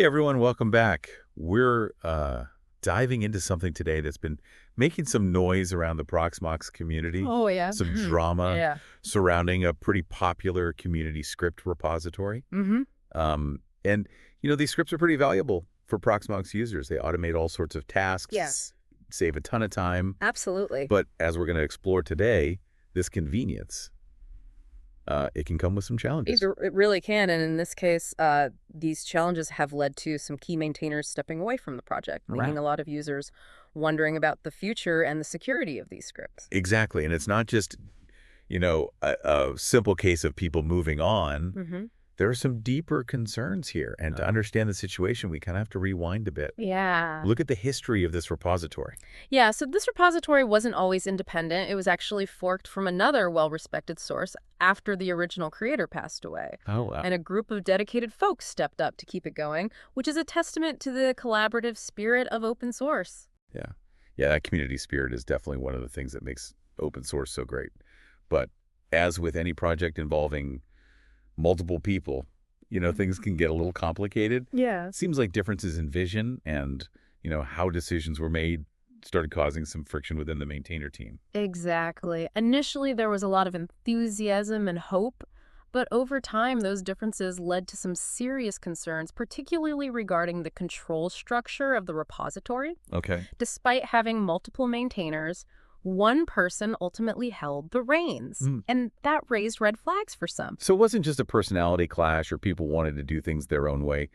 Hey everyone, welcome back. We're diving into something today that's been making some noise around the Proxmox community, Oh, yeah. some drama Yeah. surrounding a pretty popular community script repository. Mhm. And, these scripts are pretty valuable for Proxmox users. They automate all sorts of tasks, Yes. save a ton of time. Absolutely. But as we're going to explore today, this convenience, it can come with some challenges. It really can, and in this case, these challenges have led to some key maintainers stepping away from the project, leaving a lot of users wondering about the future and the security of these scripts. Exactly. And it's not just, a simple case of people moving on. Mhm. There are some deeper concerns here. And to understand the situation, we kind of have to rewind a bit. Yeah. Look at the history of this repository. Yeah, so this repository wasn't always independent. It was actually forked from another well-respected source after the original creator passed away. Oh, wow. And a group of dedicated folks stepped up to keep it going, which is a testament to the collaborative spirit of open source. Yeah. Yeah, that community spirit is definitely one of the things that makes open source so great. But as with any project involving multiple people, things can get a little complicated. Yeah. It seems like differences in vision and, how decisions were made started causing some friction within the maintainer team. Exactly. Initially, there was a lot of enthusiasm and hope, but over time, those differences led to some serious concerns, particularly regarding the control structure of the repository. Okay. Despite having multiple maintainers, one person ultimately held the reins, and that raised red flags for some. So it wasn't just a personality clash or people wanted to do things their own way.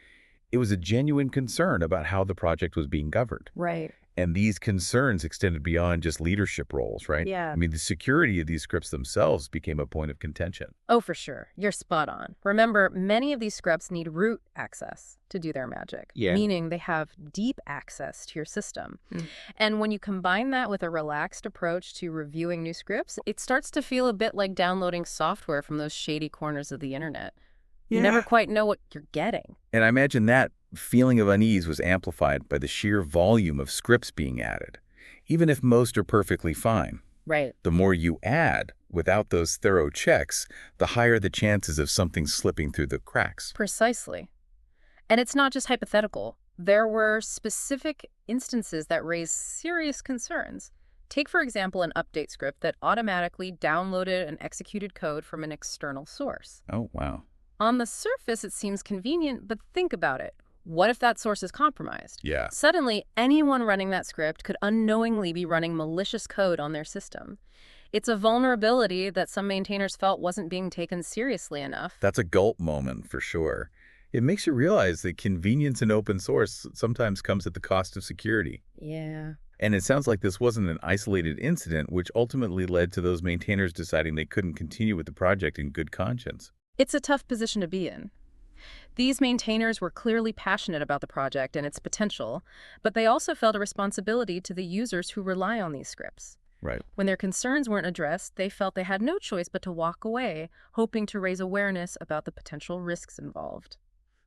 It was a genuine concern about how the project was being governed. Right. And these concerns extended beyond just leadership roles, right? Yeah. I mean, the security of these scripts themselves became a point of contention. Oh, for sure. You're spot on. Remember, many of these scripts need root access to do their magic, meaning they have deep access to your system. And when you combine that with a relaxed approach to reviewing new scripts, it starts to feel a bit like downloading software from those shady corners of the internet. You never quite know what you're getting. And I imagine that feeling of unease was amplified by the sheer volume of scripts being added, even if most are perfectly fine. Right. The more you add without those thorough checks, the higher the chances of something slipping through the cracks. Precisely. And it's not just hypothetical. There were specific instances that raised serious concerns. Take, for example, an update script that automatically downloaded and executed code from an external source. Oh, wow. On the surface, it seems convenient, but think about it. What if that source is compromised? Yeah. Suddenly, anyone running that script could unknowingly be running malicious code on their system. It's a vulnerability that some maintainers felt wasn't being taken seriously enough. That's a gulp moment for sure. It makes you realize that convenience in open source sometimes comes at the cost of security. Yeah. And it sounds like this wasn't an isolated incident, which ultimately led to those maintainers deciding they couldn't continue with the project in good conscience. It's a tough position to be in. These maintainers were clearly passionate about the project and its potential, but they also felt a responsibility to the users who rely on these scripts. Right. When their concerns weren't addressed, they felt they had no choice but to walk away, hoping to raise awareness about the potential risks involved.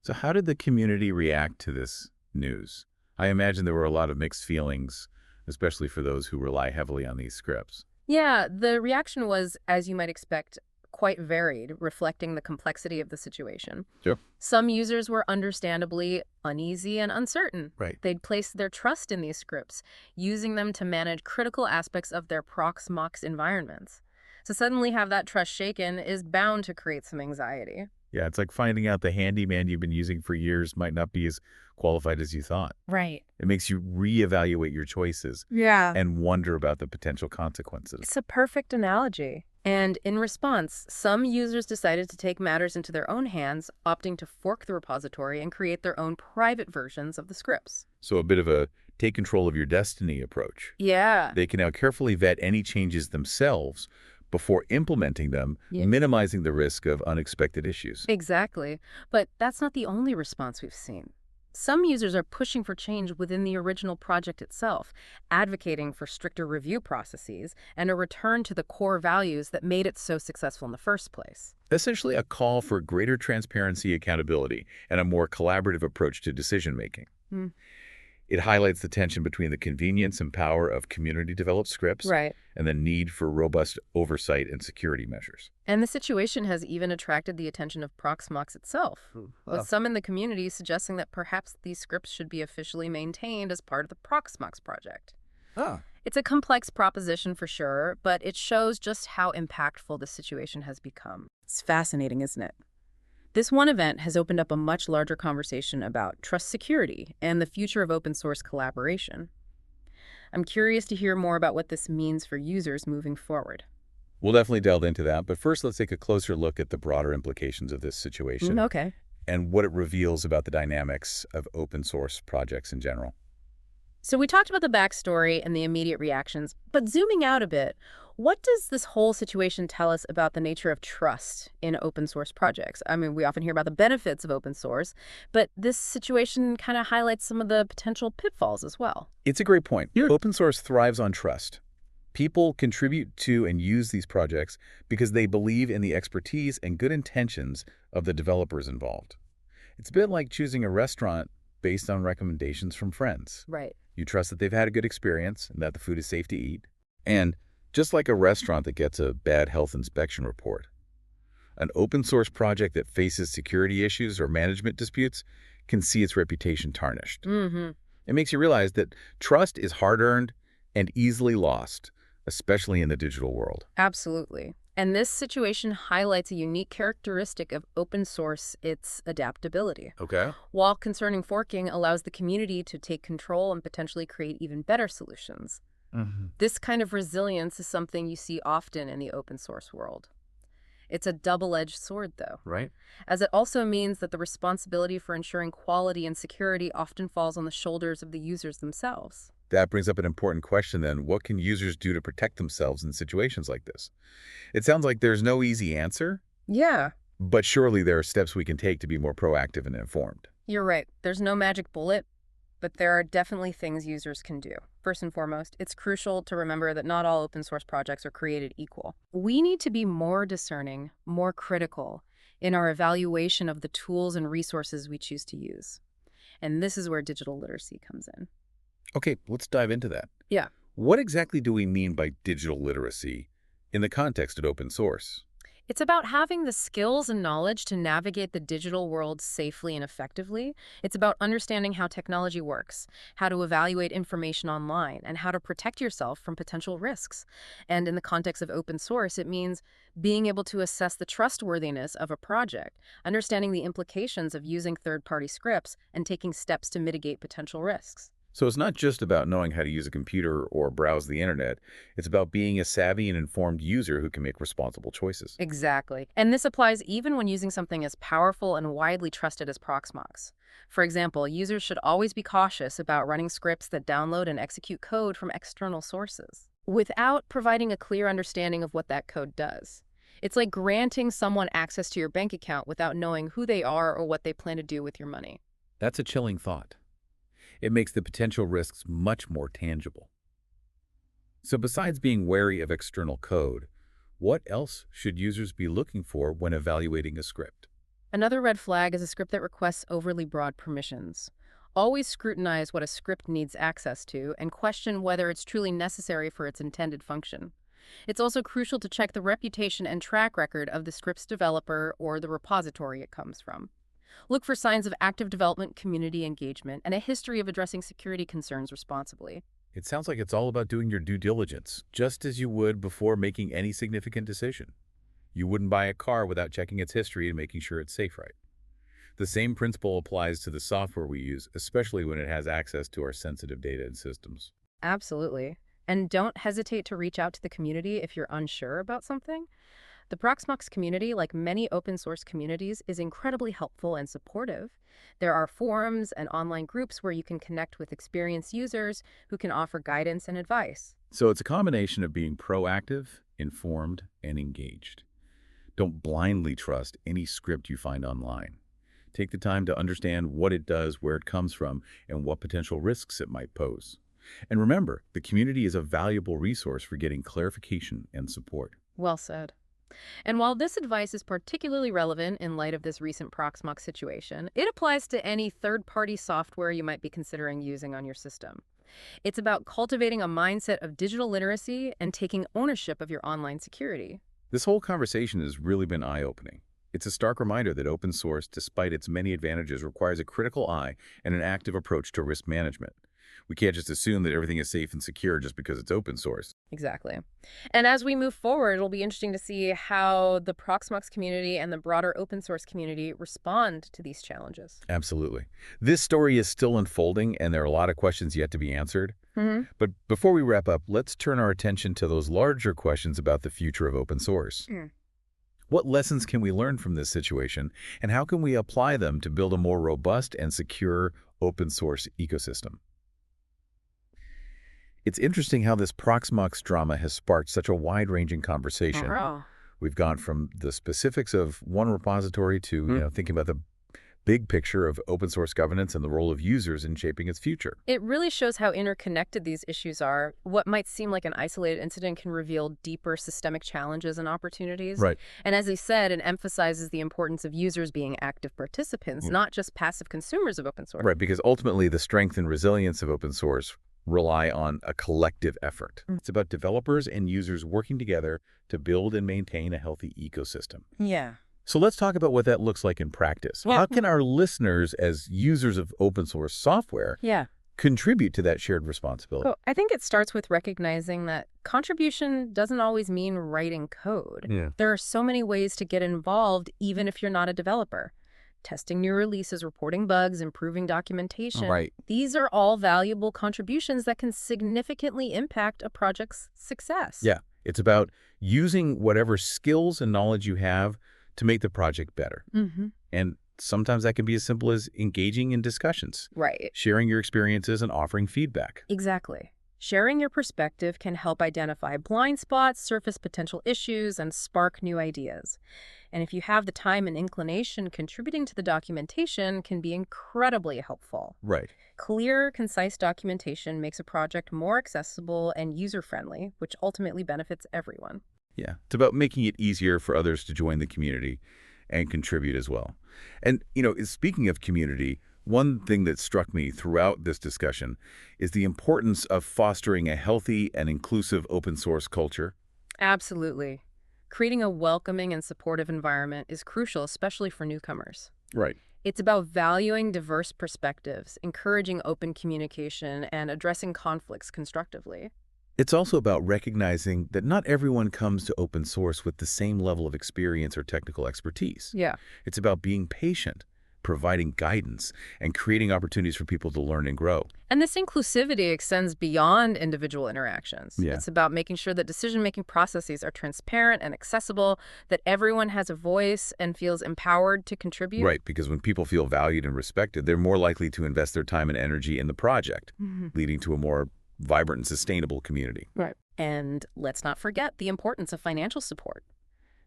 So how did the community react to this news? I imagine there were a lot of mixed feelings, especially for those who rely heavily on these scripts. Yeah, the reaction was, as you might expect, quite varied, reflecting the complexity of the situation. Sure. Some users were understandably uneasy and uncertain. Right. They'd placed their trust in these scripts, using them to manage critical aspects of their Proxmox environments. So suddenly have that trust shaken is bound to create some anxiety. Yeah, it's like finding out the handyman you've been using for years might not be as qualified as you thought. Right. It makes you reevaluate your choices and wonder about the potential consequences. It's a perfect analogy. And in response, some users decided to take matters into their own hands, opting to fork the repository and create their own private versions of the scripts. So a bit of a take control of your destiny approach. Yeah. They can now carefully vet any changes themselves before implementing them, minimizing the risk of unexpected issues. Exactly. But that's not the only response we've seen. Some users are pushing for change within the original project itself, advocating for stricter review processes and a return to the core values that made it so successful in the first place. Essentially a call for greater transparency, accountability, and a more collaborative approach to decision-making. It highlights the tension between the convenience and power of community-developed scripts Right. and the need for robust oversight and security measures. And the situation has even attracted the attention of Proxmox itself, with some in the community suggesting that perhaps these scripts should be officially maintained as part of the Proxmox project. Ah. It's a complex proposition for sure, but it shows just how impactful the situation has become. It's fascinating, isn't it? This one event has opened up a much larger conversation about trust security and the future of open source collaboration. I'm curious to hear more about what this means for users moving forward. We'll definitely delve into that, but first let's take a closer look at the broader implications of this situation Okay. and what it reveals about the dynamics of open source projects in general. So we talked about the backstory and the immediate reactions, but zooming out a bit, what does this whole situation tell us about the nature of trust in open source projects? I mean, we often hear about the benefits of open source, but this situation kind of highlights some of the potential pitfalls as well. It's a great point. Open source thrives on trust. People contribute to and use these projects because they believe in the expertise and good intentions of the developers involved. It's a bit like choosing a restaurant based on recommendations from friends. Right. You trust that they've had a good experience and that the food is safe to eat. And just like a restaurant that gets a bad health inspection report, an open source project that faces security issues or management disputes can see its reputation tarnished. It makes you realize that trust is hard-earned and easily lost, especially in the digital world. Absolutely. And this situation highlights a unique characteristic of open source, its adaptability. Okay. While concerning forking allows the community to take control and potentially create even better solutions. This kind of resilience is something you see often in the open source world. It's a double-edged sword, though. Right. As it also means that the responsibility for ensuring quality and security often falls on the shoulders of the users themselves. That brings up an important question then. What can users do to protect themselves in situations like this? It sounds like there's no easy answer. Yeah. But surely there are steps we can take to be more proactive and informed. You're right. There's no magic bullet, but there are definitely things users can do. First and foremost, it's crucial to remember that not all open source projects are created equal. We need to be more discerning, more critical in our evaluation of the tools and resources we choose to use. And this is where digital literacy comes in. Okay, let's dive into that. Yeah. What exactly do we mean by digital literacy in the context of open source? It's about having the skills and knowledge to navigate the digital world safely and effectively. It's about understanding how technology works, how to evaluate information online, and how to protect yourself from potential risks. And in the context of open source, it means being able to assess the trustworthiness of a project, understanding the implications of using third-party scripts, and taking steps to mitigate potential risks. So it's not just about knowing how to use a computer or browse the internet. It's about being a savvy and informed user who can make responsible choices. Exactly. And this applies even when using something as powerful and widely trusted as Proxmox. For example, users should always be cautious about running scripts that download and execute code from external sources without providing a clear understanding of what that code does. It's like granting someone access to your bank account without knowing who they are or what they plan to do with your money. That's a chilling thought. It makes the potential risks much more tangible. So besides being wary of external code, what else should users be looking for when evaluating a script? Another red flag is a script that requests overly broad permissions. Always scrutinize what a script needs access to and question whether it's truly necessary for its intended function. It's also crucial to check the reputation and track record of the script's developer or the repository it comes from. Look for signs of active development, community engagement, and a history of addressing security concerns responsibly. It sounds like it's all about doing your due diligence, just as you would before making any significant decision. You wouldn't buy a car without checking its history and making sure it's safe, right? The same principle applies to the software we use, especially when it has access to our sensitive data and systems. Absolutely. And don't hesitate to reach out to the community if you're unsure about something. The Proxmox community, like many open source communities, is incredibly helpful and supportive. There are forums and online groups where you can connect with experienced users who can offer guidance and advice. So it's a combination of being proactive, informed, and engaged. Don't blindly trust any script you find online. Take the time to understand what it does, where it comes from, and what potential risks it might pose. And remember, the community is a valuable resource for getting clarification and support. Well said. And while this advice is particularly relevant in light of this recent Proxmox situation, it applies to any third-party software you might be considering using on your system. It's about cultivating a mindset of digital literacy and taking ownership of your online security. This whole conversation has really been eye-opening. It's a stark reminder that open source, despite its many advantages, requires a critical eye and an active approach to risk management. We can't just assume that everything is safe and secure just because it's open source. Exactly. And as we move forward, it'll be interesting to see how the Proxmox community and the broader open source community respond to these challenges. Absolutely. This story is still unfolding, and there are a lot of questions yet to be answered. Mm-hmm. But before we wrap up, let's turn our attention to those larger questions about the future of open source. What lessons can we learn from this situation, and how can we apply them to build a more robust and secure open source ecosystem? It's interesting how this Proxmox drama has sparked such a wide-ranging conversation. We've gone from the specifics of one repository to thinking about the big picture of open source governance and the role of users in shaping its future. It really shows how interconnected these issues are. What might seem like an isolated incident can reveal deeper systemic challenges and opportunities. Right. And as he said, it emphasizes the importance of users being active participants, not just passive consumers of open source. Right, because ultimately the strength and resilience of open source rely on a collective effort. It's about developers and users working together to build and maintain a healthy ecosystem. Yeah. So let's talk about what that looks like in practice. How can our listeners, as users of open source software, contribute to that shared responsibility? Well, I think it starts with recognizing that contribution doesn't always mean writing code. There are so many ways to get involved, even if you're not a developer. Testing new releases, reporting bugs, improving documentation. Right. These are all valuable contributions that can significantly impact a project's success. Yeah. It's about using whatever skills and knowledge you have to make the project better. And sometimes that can be as simple as engaging in discussions. Right. Sharing your experiences and offering feedback. Exactly. Sharing your perspective can help identify blind spots, surface potential issues, and spark new ideas. And if you have the time and inclination, contributing to the documentation can be incredibly helpful. Right. Clear, concise documentation makes a project more accessible and user-friendly, which ultimately benefits everyone. Yeah. It's about making it easier for others to join the community and contribute as well. And, speaking of community, one thing that struck me throughout this discussion is the importance of fostering a healthy and inclusive open source culture. Absolutely. Creating a welcoming and supportive environment is crucial, especially for newcomers. Right. It's about valuing diverse perspectives, encouraging open communication, and addressing conflicts constructively. It's also about recognizing that not everyone comes to open source with the same level of experience or technical expertise. Yeah. It's about being patient, providing guidance, and creating opportunities for people to learn and grow. And this inclusivity extends beyond individual interactions. Yeah. It's about making sure that decision-making processes are transparent and accessible, that everyone has a voice and feels empowered to contribute. Right, because when people feel valued and respected, they're more likely to invest their time and energy in the project, leading to a more vibrant and sustainable community. Right. And let's not forget the importance of financial support.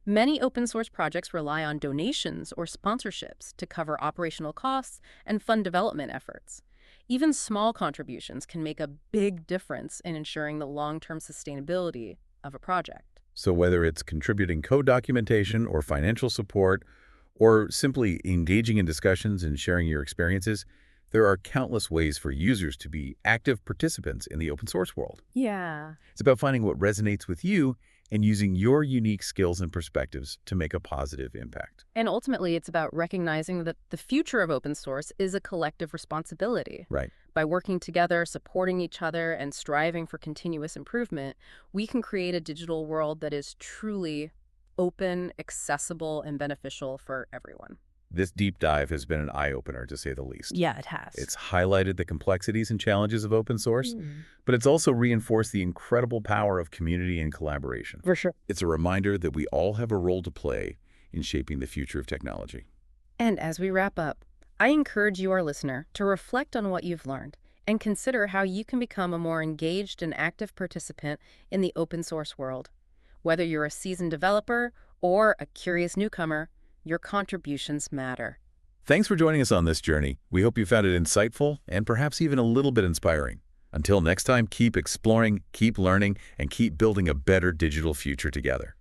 Many open source projects rely on donations or sponsorships to cover operational costs and fund development efforts. Even small contributions can make a big difference in ensuring the long-term sustainability of a project. So whether it's contributing code documentation or financial support, or simply engaging in discussions and sharing your experiences, there are countless ways for users to be active participants in the open source world. Yeah. It's about finding what resonates with you and using your unique skills and perspectives to make a positive impact. And ultimately, it's about recognizing that the future of open source is a collective responsibility. Right. By working together, supporting each other, and striving for continuous improvement, we can create a digital world that is truly open, accessible, and beneficial for everyone. This deep dive has been an eye-opener, to say the least. Yeah, it has. It's highlighted the complexities and challenges of open source, but it's also reinforced the incredible power of community and collaboration. For sure. It's a reminder that we all have a role to play in shaping the future of technology. And as we wrap up, I encourage you, our listener, to reflect on what you've learned and consider how you can become a more engaged and active participant in the open source world. Whether you're a seasoned developer or a curious newcomer, your contributions matter. Thanks for joining us on this journey. We hope you found it insightful and perhaps even a little bit inspiring. Until next time, keep exploring, keep learning, and keep building a better digital future together.